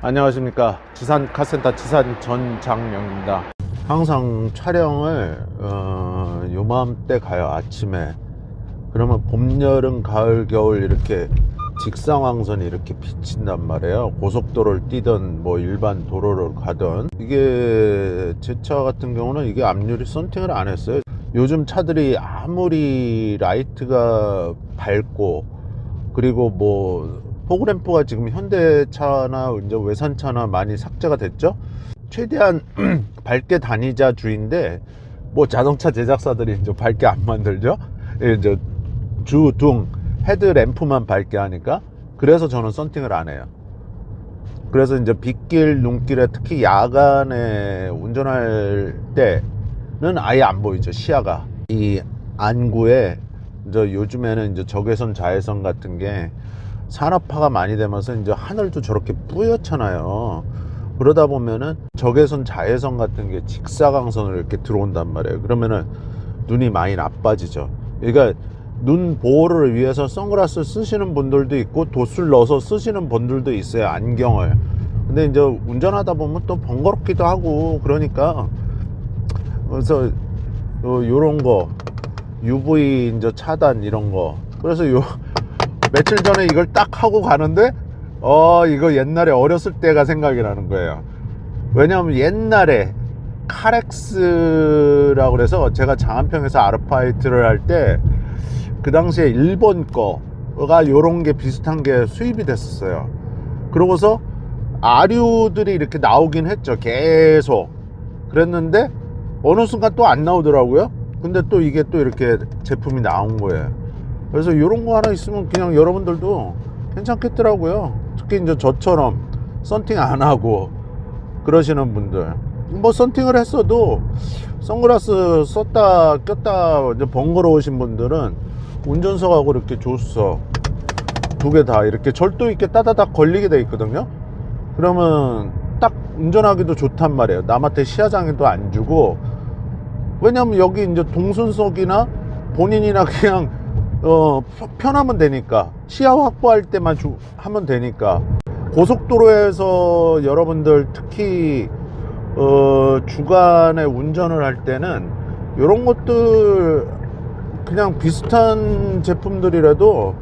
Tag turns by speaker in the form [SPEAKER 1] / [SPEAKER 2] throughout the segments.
[SPEAKER 1] 안녕하십니까. 지산 카센터 지산 전장명입니다. 항상 촬영을 요맘때 가요. 아침에. 그러면 봄, 여름, 가을, 겨울 이렇게 직사광선이 이렇게 비친단 말이에요. 고속도로를 뛰든 뭐 일반 도로를 가든. 이게 제 차 같은 경우는 이게 앞유리 썬팅을 안 했어요. 요즘 차들이 아무리 라이트가 밝고 그리고 뭐 포그램프가 지금 현대차나 이제 외산차나 많이 삭제가 됐죠. 최대한 밝게 다니자 주인데 뭐 자동차 제작사들이 이제 밝게 안 만들죠. 이제 주등 헤드램프만 밝게 하니까. 그래서 저는 썬팅을 안 해요. 그래서 이제 빗길 눈길에 특히 야간에 운전할 때는 아예 안 보이죠. 시야가 이 안구에 이제 요즘에는 이제 적외선 자외선 같은 게 산업화가 많이 되면서 이제 하늘도 저렇게 뿌옇잖아요. 그러다 보면은 적외선 자외선 같은 게 직사광선으로 이렇게 들어온단 말이에요. 그러면은 눈이 많이 나빠지죠. 그러니까 눈 보호를 위해서 선글라스 쓰시는 분들도 있고 도수를 넣어서 쓰시는 분들도 있어요. 안경을. 근데 이제 운전하다 보면 또 번거롭기도 하고 그러니까 그래서 요런 거 UV 이제 차단 이런 거. 그래서 며칠 전에 이걸 딱 하고 가는데 이거 옛날에 어렸을 때가 생각이 나는 거예요. 왜냐하면 옛날에 카렉스라고 그래서 제가 장안평에서 아르바이트를 할 때 그 당시에 일본 거가 요런 게 비슷한 게 수입이 됐었어요. 그러고서 아류들이 이렇게 나오긴 했죠. 계속 그랬는데 어느 순간 또 안 나오더라고요. 근데 또 이게 또 이렇게 제품이 나온 거예요. 그래서 이런 거 하나 있으면 그냥 여러분들도 괜찮겠더라고요. 특히 이제 저처럼 썬팅 안 하고 그러시는 분들, 뭐 썬팅을 했어도 선글라스 썼다 꼈다 이제 번거로우신 분들은 운전석하고 이렇게 조수석 두 개 다 이렇게 절도 있게 따다닥 걸리게 돼 있거든요. 그러면 딱 운전하기도 좋단 말이에요. 남한테 시야장애도 안 주고. 왜냐면 여기 이제 동순석이나 본인이나 그냥 편하면 되니까, 시야 확보할 때만 하면 되니까. 고속도로에서 여러분들 특히 주간에 운전을 할 때는 이런 것들 그냥 비슷한 제품들이라도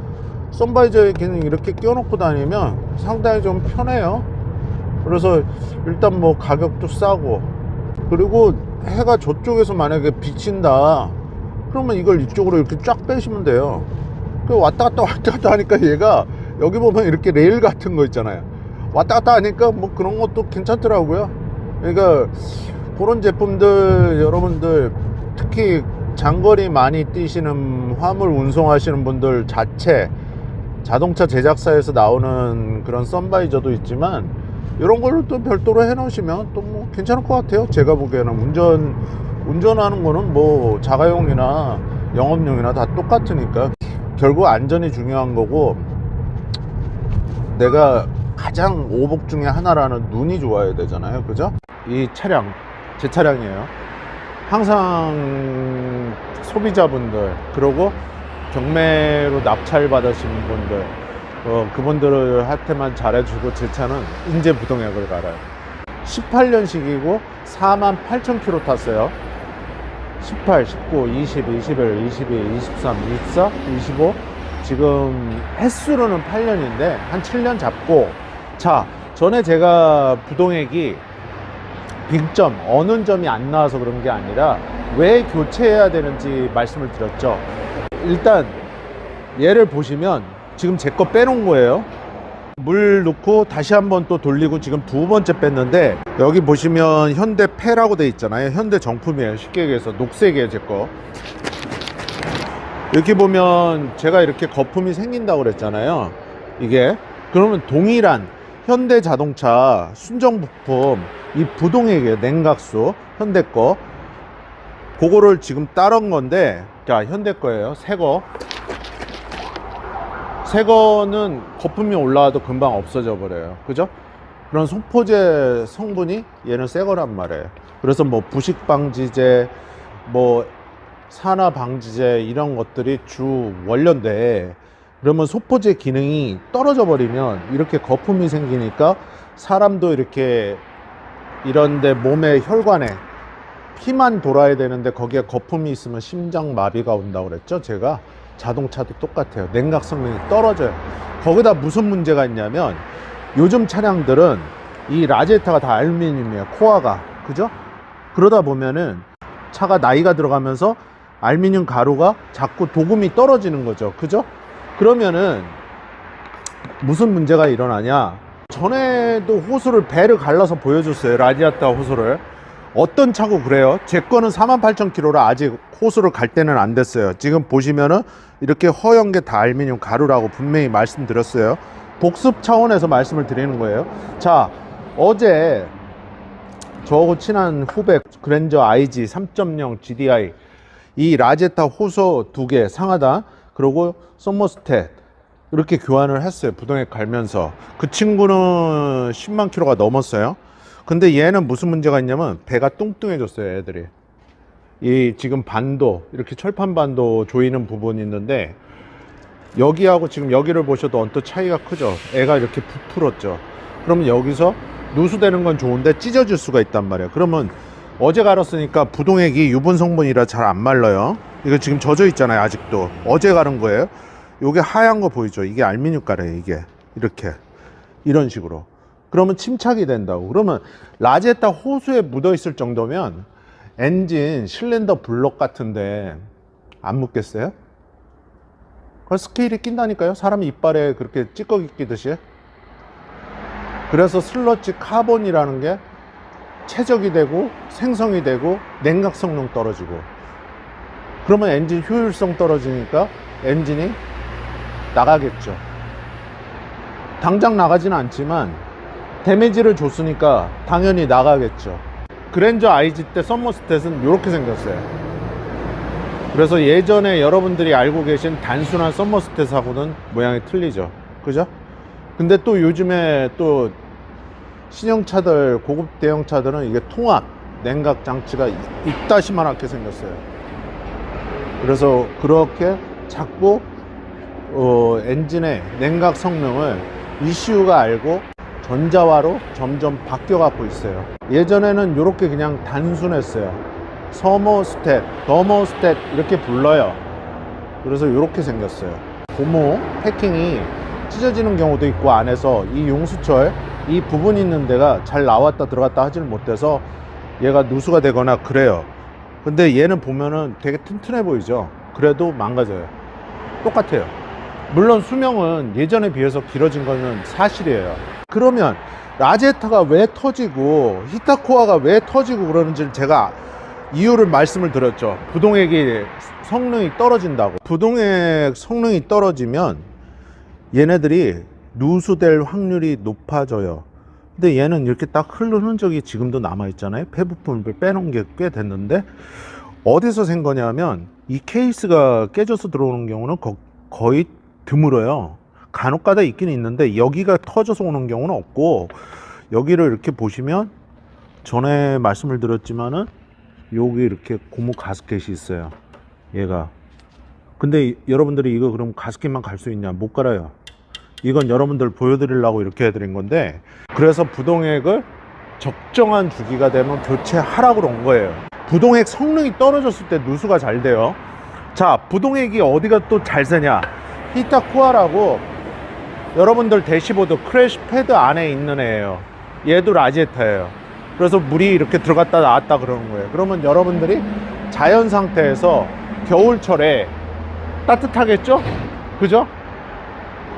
[SPEAKER 1] 선바이저에 그냥 이렇게 껴놓고 다니면 상당히 좀 편해요. 그래서 일단 뭐 가격도 싸고, 그리고 해가 저쪽에서 만약에 비친다 그러면 이걸 이쪽으로 이렇게 쫙 빼시면 돼요. 왔다 갔다 하니까 얘가 여기 보면 이렇게 레일 같은 거 있잖아요. 왔다 갔다 하니까 뭐 그런 것도 괜찮더라고요. 그러니까 그런 제품들 여러분들 특히 장거리 많이 뛰시는 화물 운송하시는 분들 자체 자동차 제작사에서 나오는 그런 선바이저도 있지만 이런 걸로 또 별도로 해 놓으시면 또 뭐 괜찮을 것 같아요. 제가 보기에는 운전하는 거는 뭐 자가용이나 영업용이나 다 똑같으니까 결국 안전이 중요한 거고, 내가 가장 오복 중에 하나라는 눈이 좋아야 되잖아요. 그죠? 이 차량 제 차량이에요. 항상 소비자분들 그리고 경매로 낙찰 받으신 분들 그분들한테만 잘해주고, 제 차는 인제부동액을 갈아요. 18년식이고 48,000km 탔어요. 18, 19, 20, 21, 22, 23, 24, 25. 지금 횟수로는 8년인데 한 7년 잡고. 자, 전에 제가 부동액이 빅점 어느 점이 안 나와서 그런 게 아니라 왜 교체해야 되는지 말씀을 드렸죠. 일단 얘를 보시면 지금 제 거 빼놓은 거예요. 물 넣고 다시 한번 또 돌리고 지금 두 번째 뺐는데, 여기 보시면 현대패라고 돼 있잖아요. 현대 정품이에요. 쉽게 얘기해서 녹색이에요. 제 거 이렇게 보면 제가 이렇게 거품이 생긴다고 그랬잖아요. 이게 그러면 동일한 현대 자동차 순정 부품 이 부동액이에요. 냉각수 현대 거, 그거를 지금 따른 건데, 자 현대 거예요. 새 거는 거품이 올라와도 금방 없어져 버려요. 그죠? 그런 소포제 성분이 얘는 새 거란 말이에요. 그래서 뭐 부식 방지제, 뭐 산화 방지제 이런 것들이 주 원료인데 그러면 소포제 기능이 떨어져 버리면 이렇게 거품이 생기니까 사람도 이렇게 이런데 몸의 혈관에 피만 돌아야 되는데 거기에 거품이 있으면 심장마비가 온다고 그랬죠. 제가 자동차도 똑같아요. 냉각 성능이 떨어져요. 거기다 무슨 문제가 있냐면 요즘 차량들은 이 라디에이터가 다 알루미늄이에요. 코어가. 그죠? 그러다 보면은 차가 나이가 들어가면서 알루미늄 가루가 자꾸 도금이 떨어지는 거죠. 그죠? 그러면은 무슨 문제가 일어나냐. 전에도 호수를 배를 갈라서 보여줬어요. 라디에이터 호수를. 어떤 차고 그래요? 제 거는 48,000km라 아직 호수를 갈 때는 안 됐어요. 지금 보시면은 이렇게 허연 게 다 알루미늄 가루라고 분명히 말씀드렸어요. 복습 차원에서 말씀을 드리는 거예요. 자, 어제 저하고 친한 후배 그랜저 IG 3.0 GDI 이 라디에이터 호수 2개 상하단 그리고 썸머스탯 이렇게 교환을 했어요. 부동액 갈면서. 그 친구는 10만 킬로가 넘었어요. 근데 얘는 무슨 문제가 있냐면 배가 뚱뚱해졌어요. 애들이 이 지금 반도 이렇게 철판 반도 조이는 부분이 있는데 여기하고 지금 여기를 보셔도 언뜻 차이가 크죠. 애가 이렇게 부풀었죠. 그러면 여기서 누수되는 건 좋은데 찢어질 수가 있단 말이에요. 그러면 어제 갈았으니까 부동액이 유분 성분이라 잘 안 말라요. 이거 지금 젖어 있잖아요. 아직도 어제 갈은 거예요. 요게 하얀 거 보이죠? 이게 알루미늄 가루예요. 이게 이렇게 이런 식으로. 그러면 침착이 된다고. 그러면 라디에이터 호수에 묻어 있을 정도면 엔진 실린더 블록 같은데 안 묻겠어요? 그걸 스케일이 낀다니까요. 사람 이빨에 그렇게 찌꺼기 끼듯이. 그래서 슬러지 카본이라는 게 최적이 되고 생성이 되고 냉각 성능 떨어지고, 그러면 엔진 효율성 떨어지니까 엔진이 나가겠죠. 당장 나가지는 않지만 데미지를 줬으니까 당연히 나가겠죠. 그랜저 IG 때 썸머스탯은 이렇게 생겼어요. 그래서 예전에 여러분들이 알고 계신 단순한 썸머스탯하고는 모양이 틀리죠. 그죠? 근데 또 요즘에 또 신형차들, 고급 대형차들은 이게 통합 냉각 장치가 이따시만하게 생겼어요. 그래서 그렇게 자꾸 엔진의 냉각 성능을 ECU가 알고 전자화로 점점 바뀌어 갖고 있어요. 예전에는 이렇게 그냥 단순했어요. 서머스탯, 더머스탯 이렇게 불러요. 그래서 이렇게 생겼어요. 고무 패킹이 찢어지는 경우도 있고, 안에서 이 용수철 이 부분 있는 데가 잘 나왔다 들어갔다 하지는 못해서 얘가 누수가 되거나 그래요. 근데 얘는 보면은 되게 튼튼해 보이죠. 그래도 망가져요. 똑같아요. 물론 수명은 예전에 비해서 길어진 거는 사실이에요. 그러면 라디에이터가 왜 터지고 히터코어가 왜 터지고 그러는지 제가 이유를 말씀을 드렸죠. 부동액이 성능이 떨어진다고. 부동액 성능이 떨어지면 얘네들이 누수될 확률이 높아져요. 근데 얘는 이렇게 딱 흐른 흔적이 지금도 남아 있잖아요. 폐부품을 빼놓은 게 꽤 됐는데, 어디서 생 거냐면 이 케이스가 깨져서 들어오는 경우는 거의 드물어요. 간혹가다 있긴 있는데 여기가 터져서 오는 경우는 없고, 여기를 이렇게 보시면 전에 말씀을 드렸지만은 여기 이렇게 고무 가스켓이 있어요. 얘가. 근데 여러분들이 이거 그럼 가스켓만 갈 수 있냐? 못 갈아요. 이건 여러분들 보여드리려고 이렇게 해드린 건데, 그래서 부동액을 적정한 주기가 되면 교체하라고 그런 거예요. 부동액 성능이 떨어졌을 때 누수가 잘 돼요. 자, 부동액이 어디가 또 잘 새냐? 히터코어라고 여러분들 대시보드 크래시 패드 안에 있는 애예요. 얘도 라디에이터예요. 그래서 물이 이렇게 들어갔다 나왔다 그러는 거예요. 그러면 여러분들이 자연 상태에서 겨울철에 따뜻하겠죠? 그죠?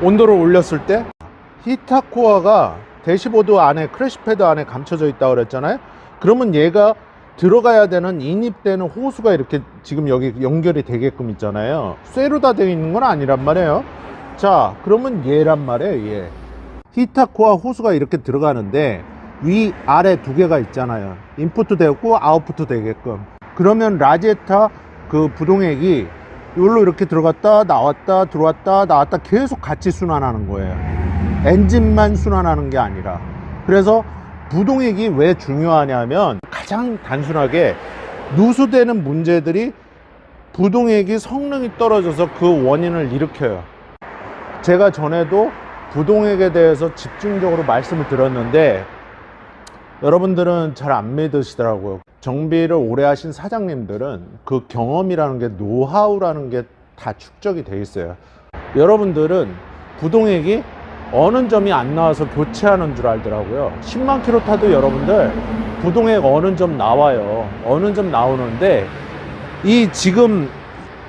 [SPEAKER 1] 온도를 올렸을 때 히터코어가 대시보드 안에 크래시 패드 안에 감춰져 있다고 그랬잖아요. 그러면 얘가 들어가야 되는 인입되는 호수가 이렇게 지금 여기 연결이 되게끔 있잖아요. 쇠로 다 되어 있는 건 아니란 말이에요. 자, 그러면 얘란 말이에요. 얘 히터코어 호수가 이렇게 들어가는데 위 아래 두 개가 있잖아요. 인풋도 되고 아웃풋도 되게끔. 그러면 라디에이터 그 부동액이 이걸로 이렇게 들어갔다 나왔다 들어왔다 나왔다 계속 같이 순환하는 거예요. 엔진만 순환하는 게 아니라. 그래서 부동액이 왜 중요하냐면 가장 단순하게 누수되는 문제들이 부동액이 성능이 떨어져서 그 원인을 일으켜요. 제가 전에도 부동액에 대해서 집중적으로 말씀을 드렸는데 여러분들은 잘 안 믿으시더라고요. 정비를 오래 하신 사장님들은 그 경험이라는 게, 노하우라는 게 다 축적이 돼 있어요. 여러분들은 부동액이 어느 점이 안 나와서 교체하는 줄 알더라고요. 10만 킬로 타도 여러분들 부동액 어느 점 나와요. 어느 점 나오는데, 이 지금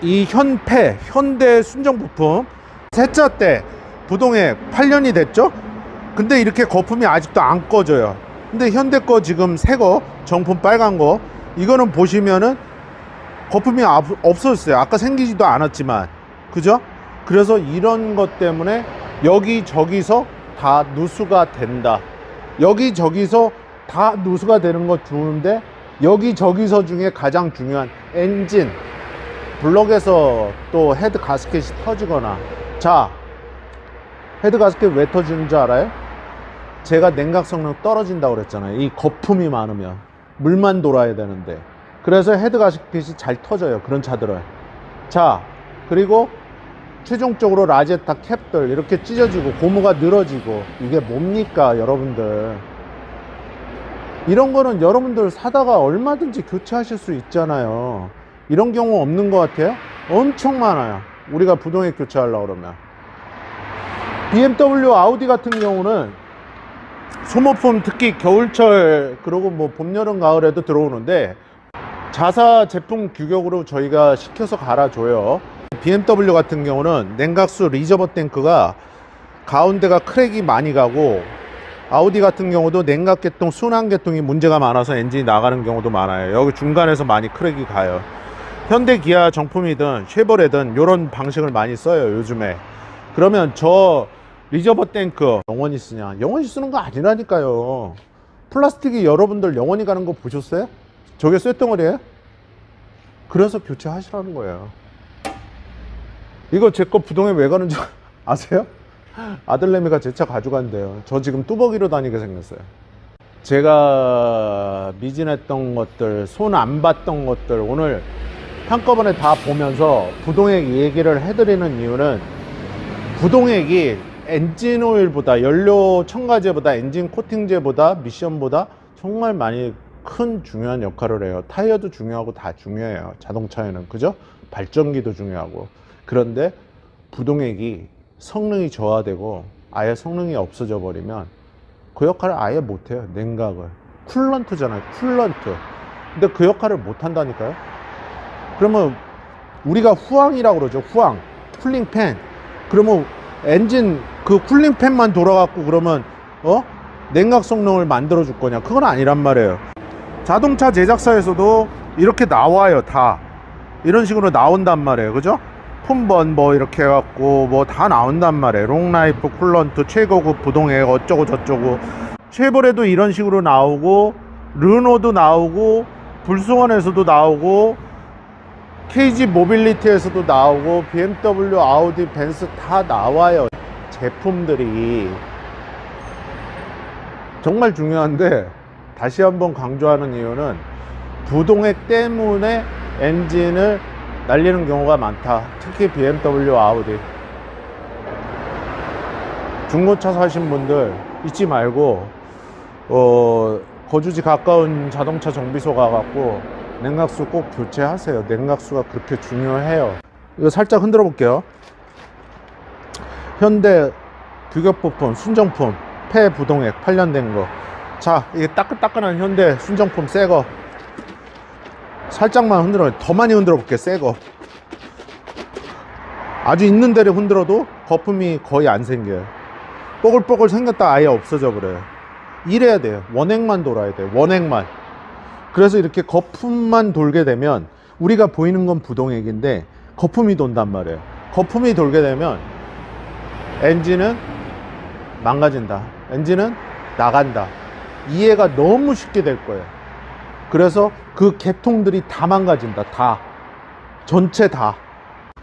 [SPEAKER 1] 이 현대 순정 부품 세차 때 부동액 8년이 됐죠? 근데 이렇게 거품이 아직도 안 꺼져요. 근데 현대 거 지금 새 거 정품 빨간 거, 이거는 보시면은 거품이 없었어요. 아까 생기지도 않았지만, 그죠? 그래서 이런 것 때문에 여기저기서 다 누수가 된다. 여기저기서 다 누수가 되는 거 좋은데, 여기저기서 중에 가장 중요한 엔진 블럭에서 또 헤드 가스켓이 터지거나. 자, 헤드 가스켓 왜 터지는 줄 알아요? 제가 냉각 성능 떨어진다고 그랬잖아요. 이 거품이 많으면 물만 돌아야 되는데. 그래서 헤드 가스켓이 잘 터져요, 그런 차들은. 자, 그리고 최종적으로 라제타 캡들 이렇게 찢어지고 고무가 늘어지고, 이게 뭡니까 여러분들? 이런 거는 여러분들 사다가 얼마든지 교체하실 수 있잖아요. 이런 경우 없는 것 같아요? 엄청 많아요, 우리가 부동액 교체하려고 그러면. BMW, 아우디 같은 경우는 소모품, 특히 겨울철 그리고 뭐 봄, 여름, 가을에도 들어오는데 자사 제품 규격으로 저희가 시켜서 갈아줘요. BMW 같은 경우는 냉각수 리저버 탱크가 가운데가 크랙이 많이 가고, 아우디 같은 경우도 냉각계통, 순환계통이 문제가 많아서 엔진이 나가는 경우도 많아요. 여기 중간에서 많이 크랙이 가요. 현대, 기아 정품이든 쉐보레든 이런 방식을 많이 써요 요즘에. 그러면 저 리저버 탱크 영원히 쓰냐? 영원히 쓰는 거 아니라니까요. 플라스틱이 여러분들 영원히 가는 거 보셨어요? 저게 쇳덩어리예요? 그래서 교체하시라는 거예요. 이거 제 거 부동에 왜 가는 줄 아세요? 아들내미가 제 차 가져간대요. 저 지금 뚜벅이로 다니게 생겼어요. 제가 미진했던 것들, 손 안 봤던 것들 오늘 한꺼번에 다 보면서 부동액 얘기를 해드리는 이유는, 부동액이 엔진 오일보다, 연료 첨가제보다, 엔진 코팅제보다, 미션보다 정말 많이 큰 중요한 역할을 해요. 타이어도 중요하고 다 중요해요, 자동차에는. 그죠? 발전기도 중요하고. 그런데 부동액이 성능이 저하되고 아예 성능이 없어져 버리면 그 역할을 아예 못해요. 냉각을. 쿨런트잖아요, 쿨런트. 근데 그 역할을 못한다니까요. 그러면 우리가 후황이라고 그러죠. 후황, 쿨링팬. 그러면 엔진 그 쿨링팬만 돌아갖고 그러면 냉각 성능을 만들어 줄 거냐? 그건 아니란 말이에요. 자동차 제작사에서도 이렇게 나와요. 다 이런 식으로 나온단 말이에요. 그죠? 폰번 뭐 이렇게 해갖고 뭐 다 나온단 말이에요. 롱라이프 쿨런트, 최고급 부동액 어쩌고 저쩌고. 쉐보레도 이런 식으로 나오고, 르노도 나오고, 불승원에서도 나오고, KG 모빌리티에서도 나오고, BMW, 아우디, 벤츠 다 나와요. 제품들이 정말 중요한데, 다시 한번 강조하는 이유는 부동액 때문에 엔진을 날리는 경우가 많다. 특히 BMW, 아우디. 중고차 사신 분들 잊지 말고 거주지 가까운 자동차 정비소 가갖고 냉각수 꼭 교체하세요. 냉각수가 그렇게 중요해요. 이거 살짝 흔들어 볼게요. 현대 규격 부품, 순정품, 폐 부동액 8년 된 거. 자, 이게 따끈따끈한 현대 순정품 새거 살짝만 흔들어요. 더 많이 흔들어 볼게요. 새거 아주 있는 데를 흔들어도 거품이 거의 안 생겨요. 뽀글뽀글 생겼다 아예 없어져 버려요. 이래야 돼요. 원액만 돌아야 돼요. 원액만. 그래서 이렇게 거품만 돌게 되면, 우리가 보이는 건 부동액인데 거품이 돈단 말이에요. 거품이 돌게 되면 엔진은 망가진다, 엔진은 나간다. 이해가 너무 쉽게 될 거예요. 그래서 그 계통들이 다 망가진다. 다. 전체 다.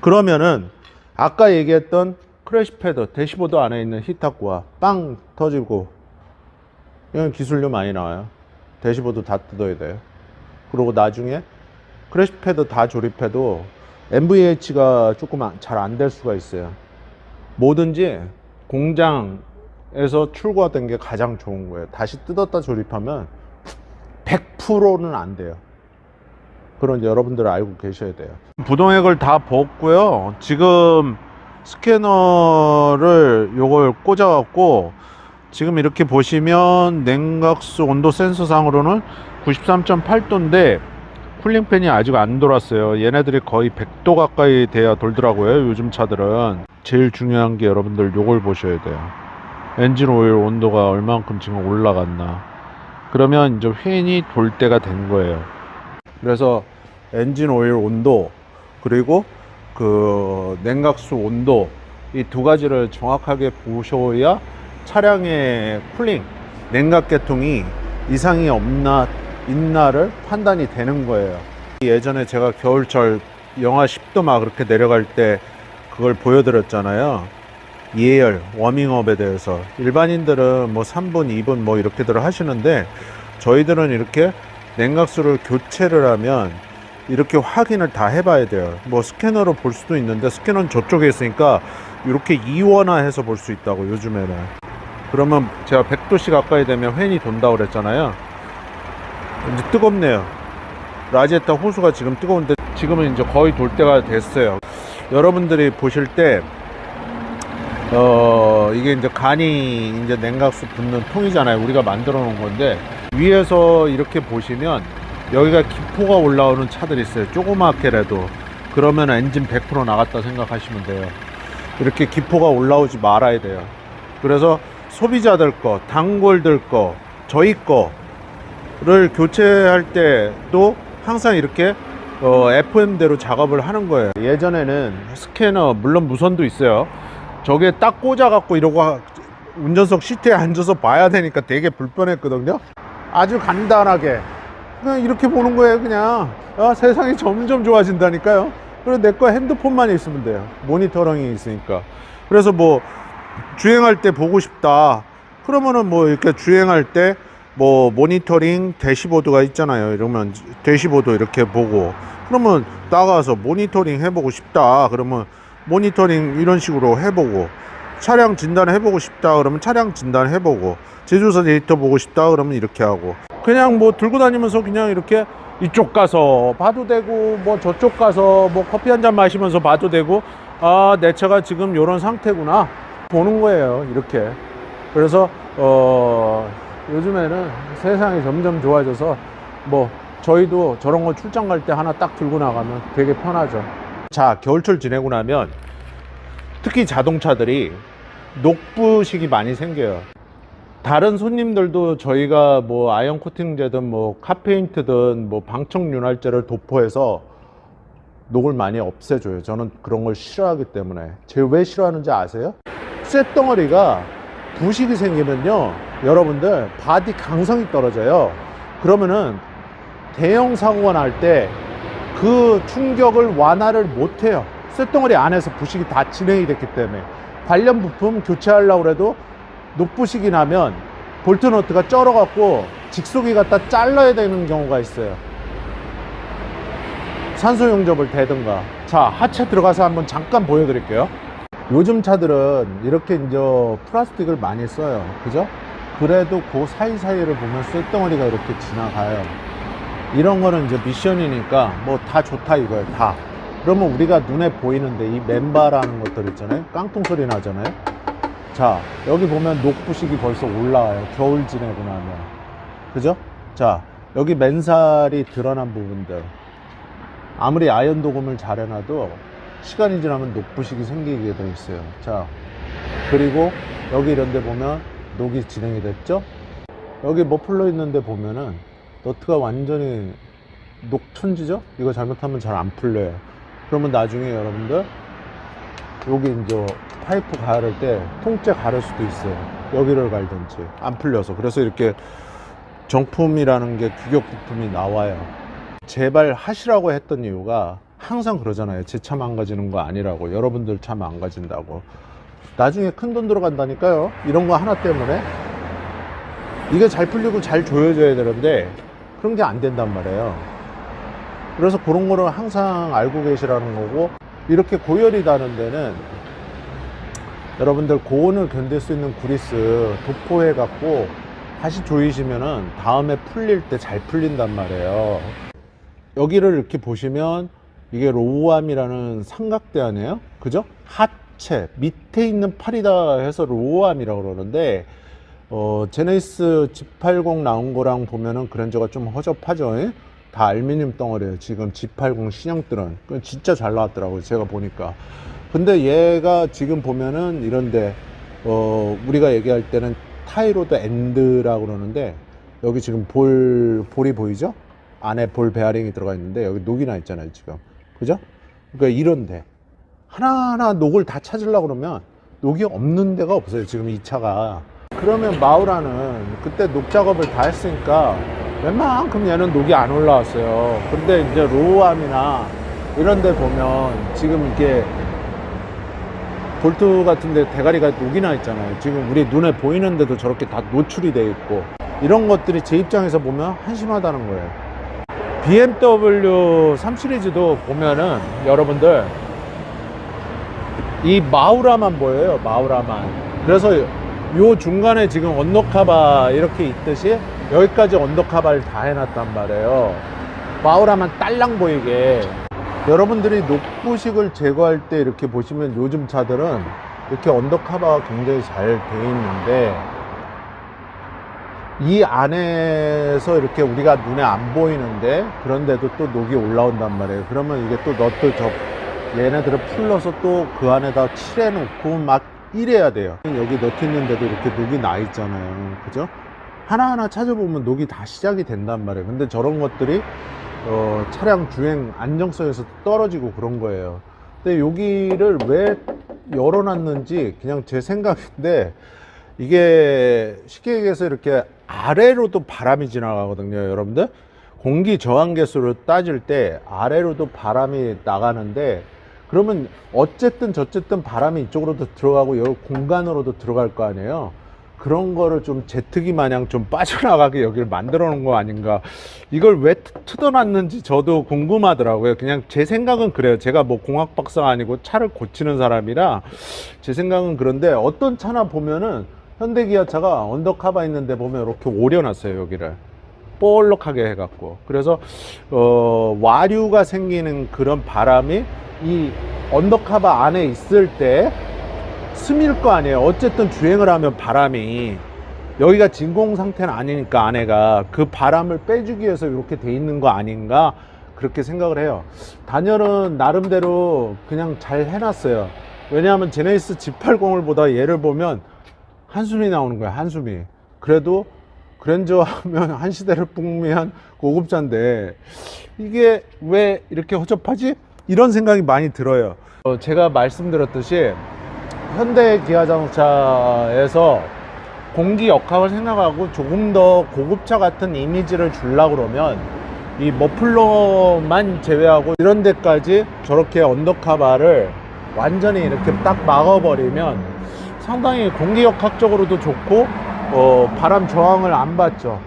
[SPEAKER 1] 그러면은 아까 얘기했던 크래시 패드, 대시보드 안에 있는 히타구가 빵 터지고, 이건 기술료 많이 나와요. 대시보드 다 뜯어야 돼요. 그리고 나중에 크래시 패드 다 조립해도 NVH가 조금 잘 안 될 수가 있어요. 뭐든지 공장에서 출고된 게 가장 좋은 거예요. 다시 뜯었다 조립하면 100%는 안 돼요. 그런 여러분들 알고 계셔야 돼요. 부동액을 다 벗고요. 지금 스캐너를 요걸 꽂아 갖고 지금 이렇게 보시면 냉각수 온도 센서상으로는 93.8도인데 쿨링팬이 아직 안 돌았어요. 얘네들이 거의 100도 가까이 돼야 돌더라고요. 요즘 차들은. 제일 중요한 게 여러분들 요걸 보셔야 돼요. 엔진 오일 온도가 얼만큼 지금 올라갔나. 그러면 이제 팬이 돌 때가 된 거예요. 그래서 엔진 오일 온도 그리고 그 냉각수 온도 이 두 가지를 정확하게 보셔야 차량의 쿨링 냉각 계통이 이상이 없나 있나를 판단이 되는 거예요. 예전에 제가 겨울철 영하 10도 막 그렇게 내려갈 때 그걸 보여드렸잖아요. 예열 워밍업에 대해서. 일반인들은 뭐 3분 2분 뭐 이렇게들 하시는데 저희들은 이렇게 냉각수를 교체를 하면 이렇게 확인을 다 해봐야 돼요. 뭐 스캐너로 볼 수도 있는데 스캐너는 저쪽에 있으니까 이렇게 이원화해서 볼 수 있다고 요즘에는. 그러면 제가 100도씨 가까이 되면 팬이 돈다고 그랬잖아요. 이제 뜨겁네요. 라지에타 호수가 지금 뜨거운데 지금은 이제 거의 돌 때가 됐어요. 여러분들이 보실 때 이게 이제 간이 이제 냉각수 붓는 통이잖아요. 우리가 만들어 놓은 건데 위에서 이렇게 보시면 여기가 기포가 올라오는 차들이 있어요. 조그맣게라도. 그러면 엔진 100% 나갔다 생각하시면 돼요. 이렇게 기포가 올라오지 말아야 돼요. 그래서 소비자들 거, 단골들 거, 저희 거를 교체할 때도 항상 이렇게 FM대로 작업을 하는 거예요. 예전에는 스캐너 물론 무선도 있어요. 저게 딱 꽂아 갖고 이러고 운전석 시트에 앉아서 봐야 되니까 되게 불편했거든요. 아주 간단하게 그냥 이렇게 보는 거예요. 그냥 세상이 점점 좋아진다니까요. 그래서 내 거 핸드폰만 있으면 돼요. 모니터링이 있으니까. 그래서 뭐 주행할 때 보고 싶다 그러면은 뭐 이렇게 주행할 때 뭐 모니터링 대시보드가 있잖아요. 이러면 대시보드 이렇게 보고 그러면 나가서 모니터링 해보고 싶다 그러면 모니터링 이런 식으로 해보고, 차량 진단 해보고 싶다 그러면 차량 진단 해보고, 제조사 데이터 보고 싶다 그러면 이렇게 하고, 그냥 뭐 들고 다니면서 그냥 이렇게 이쪽 가서 봐도 되고 뭐 저쪽 가서 뭐 커피 한잔 마시면서 봐도 되고, 아 내 차가 지금 요런 상태구나 보는 거예요. 이렇게. 그래서 요즘에는 세상이 점점 좋아져서 뭐 저희도 저런 거 출장 갈 때 하나 딱 들고 나가면 되게 편하죠. 자, 겨울철 지내고 나면 특히 자동차들이 녹부식이 많이 생겨요. 다른 손님들도 저희가 뭐 아이언 코팅제든 뭐 카페인트든 뭐 방청 윤활제를 도포해서 녹을 많이 없애줘요. 저는 그런 걸 싫어하기 때문에. 제가 왜 싫어하는지 아세요? 쇳덩어리가 부식이 생기면요, 여러분들 바디 강성이 떨어져요. 그러면은 대형 사고가 날 때 그 충격을 완화를 못해요. 쇳덩어리 안에서 부식이 다 진행이 됐기 때문에. 관련 부품 교체하려고 해도 녹부식이 나면 볼트너트가 쩔어 갖고 직속이 갖다 잘라야 되는 경우가 있어요. 산소 용접을 대든가. 자, 하체 들어가서 한번 잠깐 보여드릴게요. 요즘 차들은 이렇게 이제 플라스틱을 많이 써요. 그죠? 그래도 그 사이사이를 보면 쇳덩어리가 이렇게 지나가요. 이런 거는 이제 미션이니까 뭐 다 좋다 이거예요. 다. 그러면 우리가 눈에 보이는데 이 맨바라는 것들 있잖아요. 깡통 소리 나잖아요. 자, 여기 보면 녹부식이 벌써 올라와요. 겨울 지내고 나면. 그죠? 자, 여기 맨살이 드러난 부분들. 아무리 아연 도금을 잘 해놔도 시간이 지나면 녹부식이 생기게 돼 있어요. 자, 그리고 여기 이런 데 보면 녹이 진행이 됐죠? 여기 머플러 있는데 보면은 너트가 완전히 녹천지죠? 이거 잘못하면 잘 안 풀려요. 그러면 나중에 여러분들 여기 이제 파이프 가를 때 통째 가를 수도 있어요. 여기를 갈든지 안 풀려서. 그래서 이렇게 정품이라는 게 규격 부품이 나와요. 제발 하시라고 했던 이유가 항상 그러잖아요. 제 차 망가지는 거 아니라고. 여러분들 차 망가진다고. 나중에 큰 돈 들어간다니까요. 이런 거 하나 때문에. 이게 잘 풀리고 잘 조여져야 되는데 그런 게 안 된단 말이에요. 그래서 그런 거를 항상 알고 계시라는 거고, 이렇게 고열이 나는 데는 여러분들 고온을 견딜 수 있는 그리스 도포해 갖고 다시 조이시면은 다음에 풀릴 때 잘 풀린단 말이에요. 여기를 이렇게 보시면 이게 로우암이라는 삼각대안이에요. 그죠? 하체 밑에 있는 팔이다 해서 로우암이라고 그러는데 제네시스 G80 나온 거랑 보면은 그랜저가 좀 허접하죠. 예? 다 알루미늄 덩어리예요. 지금 G80 신형들은 진짜 잘 나왔더라고요. 제가 보니까. 근데 얘가 지금 보면은 이런데 우리가 얘기할 때는 타이로드 엔드라고 그러는데 여기 지금 볼이 보이죠? 안에 볼 베어링이 들어가 있는데 여기 녹이 나 있잖아요 지금. 그죠? 그러니까 이런데 하나하나 녹을 다 찾으려고 그러면 녹이 없는 데가 없어요 지금 이 차가. 그러면 마우라는 그때 녹 작업을 다 했으니까 웬만큼 얘는 녹이 안 올라왔어요. 근데 이제 로우암이나 이런 데 보면 지금 이게 볼트 같은 데 대가리가 녹이 나 있잖아요. 지금 우리 눈에 보이는데도 저렇게 다 노출이 돼 있고 이런 것들이 제 입장에서 보면 한심하다는 거예요. BMW 3 시리즈도 보면은 여러분들 이 마우라만 보여요. 마우라만. 그래서 요 중간에 지금 언더카바 이렇게 있듯이 여기까지 언더카바를 다 해놨단 말이에요. 마우라만 딸랑 보이게. 여러분들이 녹부식을 제거할 때 이렇게 보시면 요즘 차들은 이렇게 언더카바가 굉장히 잘 돼 있는데 이 안에서 이렇게 우리가 눈에 안 보이는데 그런데도 또 녹이 올라온단 말이에요. 그러면 이게 또 너트 얘네들을 풀러서 또 그 안에다 칠해 놓고 막 이래야 돼요. 여기 너트 있는데도 이렇게 녹이 나 있잖아요. 그죠? 하나하나 찾아보면 녹이 다 시작이 된단 말이에요. 근데 저런 것들이 차량 주행 안정성에서 떨어지고 그런 거예요. 근데 여기를 왜 열어놨는지 그냥 제 생각인데 이게 쉽게 얘기해서 이렇게 아래로도 바람이 지나가거든요. 여러분들 공기 저항 계수를 따질 때 아래로도 바람이 나가는데 그러면 어쨌든 저쨌든 바람이 이쪽으로도 들어가고 여기 공간으로도 들어갈 거 아니에요. 그런 거를 좀 제트기 마냥 좀 빠져나가게 여기를 만들어 놓은 거 아닌가. 이걸 왜 뜯어놨는지 저도 궁금하더라고요. 그냥 제 생각은 그래요. 제가 뭐 공학 박사가 아니고 차를 고치는 사람이라 제 생각은 그런데 어떤 차나 보면은 현대기아차가 언더카바 있는데 보면 이렇게 오려놨어요. 여기를 볼록하게 해갖고. 그래서 와류가 생기는 그런 바람이 이 언더카바 안에 있을 때 스밀 거 아니에요. 어쨌든 주행을 하면 바람이 여기가 진공 상태는 아니니까 안에가 그 바람을 빼주기 위해서 이렇게 돼 있는 거 아닌가 그렇게 생각을 해요. 단열은 나름대로 그냥 잘 해놨어요. 왜냐하면 제네시스 G80을 보다 얘를 보면 한숨이 나오는 거야. 한숨이. 그래도 그랜저 하면 한 시대를 풍미한 고급차인데 이게 왜 이렇게 허접하지? 이런 생각이 많이 들어요. 제가 말씀드렸듯이 현대 기아 자동차에서 공기 역학을 생각하고 조금 더 고급차 같은 이미지를 주려고 그러면 이 머플러만 제외하고 이런 데까지 저렇게 언더카바를 완전히 이렇게 딱 막아버리면 상당히 공기 역학적으로도 좋고 바람 저항을 안 받죠.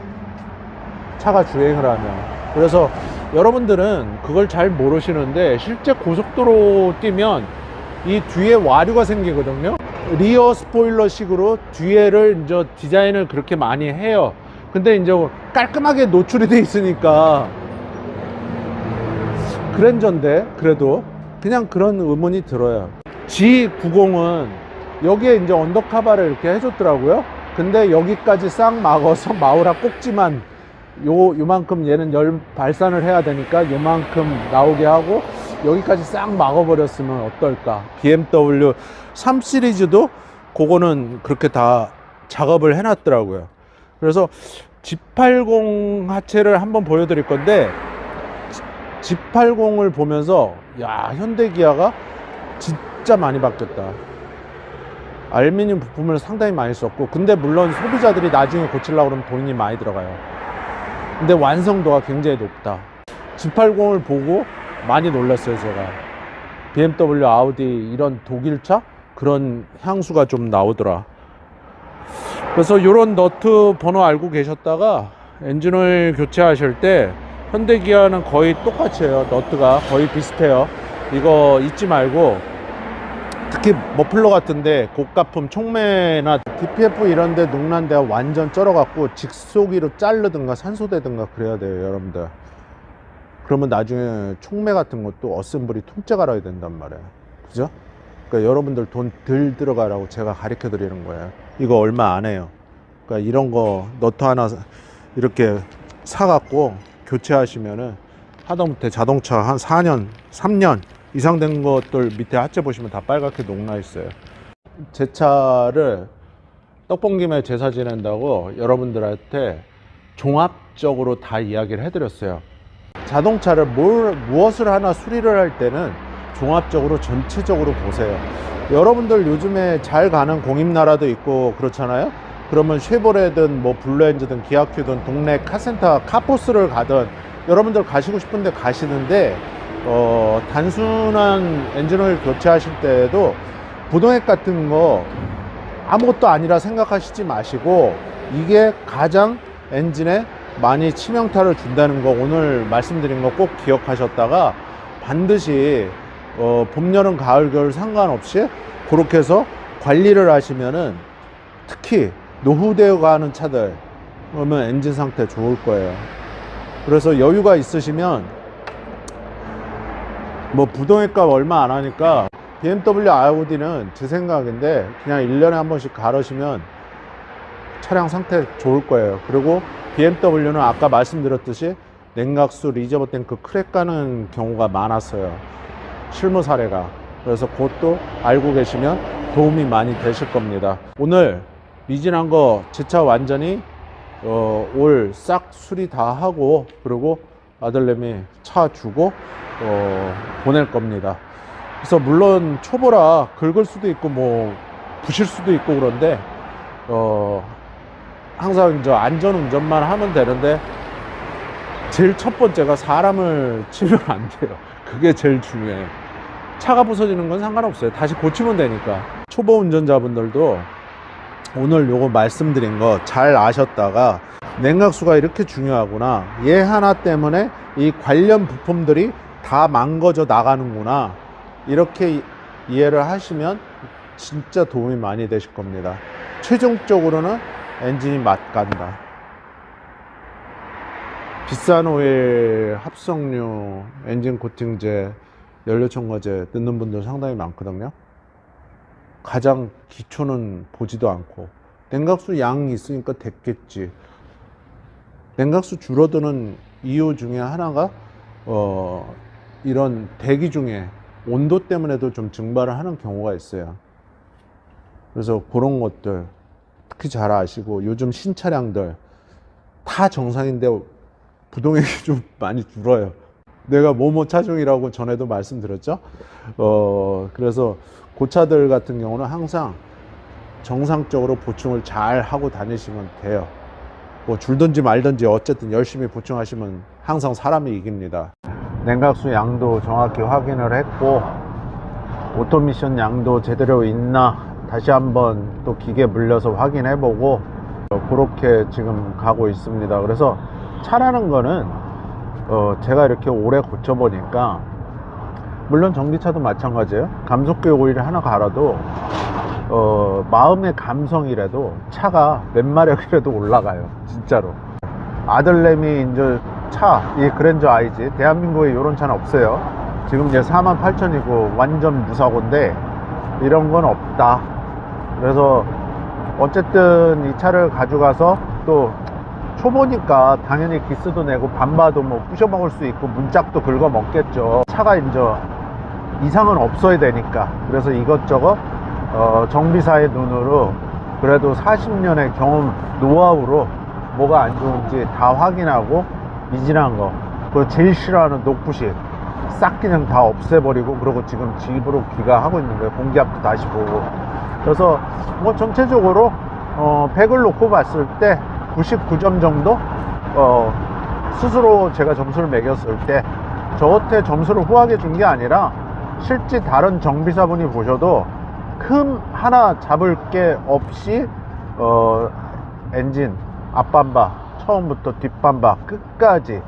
[SPEAKER 1] 차가 주행을 하면. 그래서 여러분들은 그걸 잘 모르시는데 실제 고속도로 뛰면 이 뒤에 와류가 생기거든요. 리어 스포일러 식으로 뒤에를 이제 디자인을 그렇게 많이 해요. 근데 이제 깔끔하게 노출이 돼 있으니까 그랜저인데 그래도 그냥 그런 의문이 들어요. G90은 여기에 이제 언더카바를 이렇게 해줬더라고요. 근데 여기까지 싹 막아서 마우라 꼭지만 요만큼 얘는 열 발산을 해야 되니까 요만큼 나오게 하고 여기까지 싹 막아버렸으면 어떨까. BMW 3 시리즈도 그거는 그렇게 다 작업을 해놨더라고요. 그래서 G80 하체를 한번 보여드릴 건데 G80을 보면서 야, 현대기아가 진짜 많이 바뀌었다. 알루미늄 부품을 상당히 많이 썼고, 근데 물론 소비자들이 나중에 고치려고 그러면 돈이 많이 들어가요. 근데 완성도가 굉장히 높다. G80을 보고 많이 놀랐어요. 제가 BMW, 아우디 이런 독일차 그런 향수가 좀 나오더라. 그래서 이런 너트 번호 알고 계셨다가 엔진오일 교체하실 때 현대기아는 거의 똑같이 해요. 너트가 거의 비슷해요. 이거 잊지 말고 특히 머플러 같은데 고가품 촉매나 DPF 이런데 녹난 데가 완전 쩔어갖고 직소기로 자르든가 산소되든가 그래야 돼요 여러분들. 그러면 나중에 촉매 같은 것도 어셈블이 통째 갈아야 된단 말이에요. 그죠? 그러니까 여러분들 돈 덜 들어가라고 제가 가르쳐 드리는 거예요. 이거 얼마 안 해요. 그러니까 이런 거 너트 하나 이렇게 사갖고 교체하시면은 하다못해 자동차 한 4년 3년 이상 된 것들 밑에 하체 보시면 다 빨갛게 녹나 있어요. 제 차를 떡볶이에 제사 지낸다고 여러분들한테 종합적으로 다 이야기를 해드렸어요. 자동차를 무엇을 하나 수리를 할 때는 종합적으로 전체적으로 보세요. 여러분들 요즘에 잘 가는 공임나라도 있고 그렇잖아요. 그러면 쉐보레든 뭐 블루엔즈든 기아큐든 동네 카센터 카포스를 가든 여러분들 가시고 싶은데 가시는데 단순한 엔진오일 교체하실 때에도 부동액 같은 거 아무것도 아니라 생각하시지 마시고 이게 가장 엔진에 많이 치명타를 준다는 거 오늘 말씀드린 거 꼭 기억하셨다가 반드시 봄, 여름, 가을, 겨울 상관없이 그렇게 해서 관리를 하시면은 특히 노후되어 가는 차들 그러면 엔진 상태 좋을 거예요. 그래서 여유가 있으시면 뭐 부동액값 얼마 안 하니까 BMW, 아우디는 제 생각인데 그냥 1년에 한 번씩 갈으시면 차량 상태 좋을 거예요. 그리고 BMW는 아까 말씀드렸듯이 냉각수 리저버 탱크 크랙 가는 경우가 많았어요. 실무 사례가. 그래서 그것도 알고 계시면 도움이 많이 되실 겁니다. 오늘 미진한 거 제 차 완전히 올 싹 수리 다 하고 그리고 아들내미 차 주고 보낼 겁니다. 그래서 물론 초보라 긁을 수도 있고 뭐 부실 수도 있고 그런데 항상 저 안전 운전만 하면 되는데 제일 첫 번째가 사람을 치면 안 돼요. 그게 제일 중요해요. 차가 부서지는 건 상관없어요. 다시 고치면 되니까. 초보 운전자분들도 오늘 요거 말씀드린 거 잘 아셨다가 냉각수가 이렇게 중요하구나, 얘 하나 때문에 이 관련 부품들이 다 망가져 나가는구나, 이렇게 이해를 하시면 진짜 도움이 많이 되실 겁니다. 최종적으로는 엔진이 맛간다. 비싼 오일, 합성유, 엔진 코팅제, 연료 첨가제 넣는 분들 상당히 많거든요. 가장 기초는 보지도 않고 냉각수 양이 있으니까 됐겠지. 냉각수 줄어드는 이유 중에 하나가 이런 대기 중에 온도 때문에도 좀 증발을 하는 경우가 있어요. 그래서 그런 것들 특히 잘 아시고, 요즘 신차량들 다 정상인데 부동액이 좀 많이 줄어요. 내가 뭐뭐 차종이라고 전에도 말씀드렸죠. 그래서 고차들 같은 경우는 항상 정상적으로 보충을 잘 하고 다니시면 돼요. 뭐 줄든지 말든지 어쨌든 열심히 보충하시면 항상 사람이 이깁니다. 냉각수 양도 정확히 확인을 했고 오토미션 양도 제대로 있나 다시 한번 또 기계 물려서 확인해보고 그렇게 지금 가고 있습니다. 그래서 차라는 거는 제가 이렇게 오래 고쳐보니까, 물론 전기차도 마찬가지예요. 감속기 오일 하나 갈아도 마음의 감성이라도 차가 몇 마력이라도 올라가요. 진짜로. 아들내미 이제 차, 이 그랜저 IG, 대한민국에 이런 차는 없어요. 지금 이제 48,000이고 완전 무사고인데 이런 건 없다. 그래서 어쨌든 이 차를 가져가서 또 초보니까 당연히 기스도 내고 반바도 뭐 부셔 먹을 수 있고 문짝도 긁어 먹겠죠. 차가 이제 이상은 없어야 되니까. 그래서 이것저것 정비사의 눈으로 그래도 40년의 경험 노하우로 뭐가 안 좋은지 다 확인하고 미진한 거, 그리고 제일 싫어하는 녹부실 싹 그냥 다 없애버리고, 그리고 지금 집으로 귀가하고 있는 거예요. 공기압도 다시 보고. 그래서 뭐 전체적으로 100을 놓고 봤을 때 99점 정도 스스로 제가 점수를 매겼을 때, 저한테 점수를 후하게 준 게 아니라 실제 다른 정비사분이 보셔도 흠 하나 잡을 게 없이 엔진 앞반바 처음부터 뒷반바 끝까지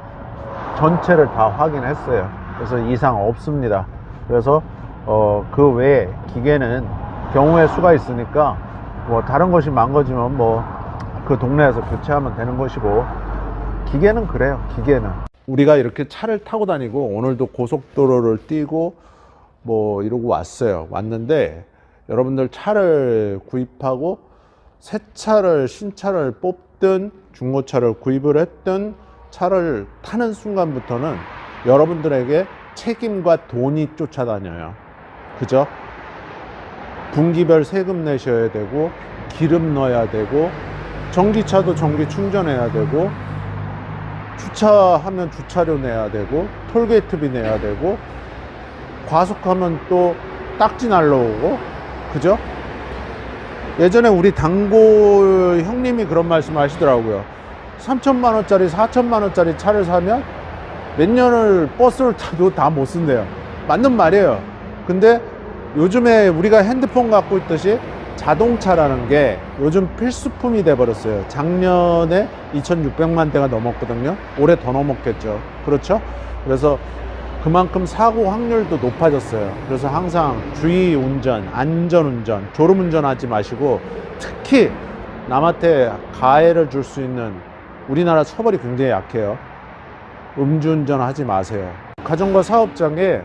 [SPEAKER 1] 전체를 다 확인했어요. 그래서 이상 없습니다. 그래서 그 외에 기계는 경우의 수가 있으니까 뭐 다른 것이 망가지면 뭐 그 동네에서 교체하면 되는 것이고, 기계는 그래요. 기계는 우리가 이렇게 차를 타고 다니고 오늘도 고속도로를 뛰고 뭐 이러고 왔는데, 여러분들 차를 구입하고 새 차를, 신차를 뽑든 중고차를 구입을 했든 차를 타는 순간부터는 여러분들에게 책임과 돈이 쫓아다녀요. 그죠? 분기별 세금 내셔야 되고, 기름 넣어야 되고, 전기차도 전기 충전해야 되고, 주차하면 주차료 내야 되고, 톨게이트비 내야 되고, 과속하면 또 딱지 날라오고. 그죠? 예전에 우리 단골 형님이 그런 말씀 하시더라고요. 3천만 원짜리 4천만 원짜리 차를 사면 몇 년을 버스를 타도 다 못 쓴대요. 맞는 말이에요. 근데 요즘에 우리가 핸드폰 갖고 있듯이 자동차라는 게 요즘 필수품이 돼 버렸어요. 작년에 2,600만 대가 넘었거든요. 올해 더 넘었겠죠. 그렇죠? 그래서 그만큼 사고 확률도 높아졌어요. 그래서 항상 주의 운전, 안전 운전, 졸음 운전 하지 마시고, 특히 남한테 가해를 줄 수 있는, 우리나라 처벌이 굉장히 약해요. 음주운전 하지 마세요. 가정과 사업장에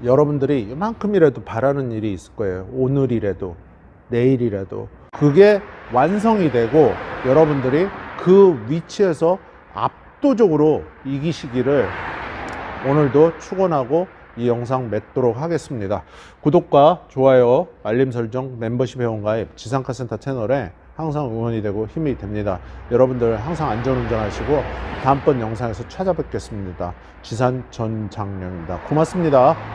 [SPEAKER 1] 여러분들이 이만큼이라도 바라는 일이 있을 거예요. 오늘이라도, 내일이라도. 그게 완성이 되고 여러분들이 그 위치에서 압도적으로 이기시기를 오늘도 축원하고 이 영상 맺도록 하겠습니다. 구독과 좋아요, 알림 설정, 멤버십 회원가입, 지상카센터 채널에 항상 응원이 되고 힘이 됩니다. 여러분들 항상 안전운전 하시고 다음번 영상에서 찾아뵙겠습니다. 지산 전장령입니다. 고맙습니다.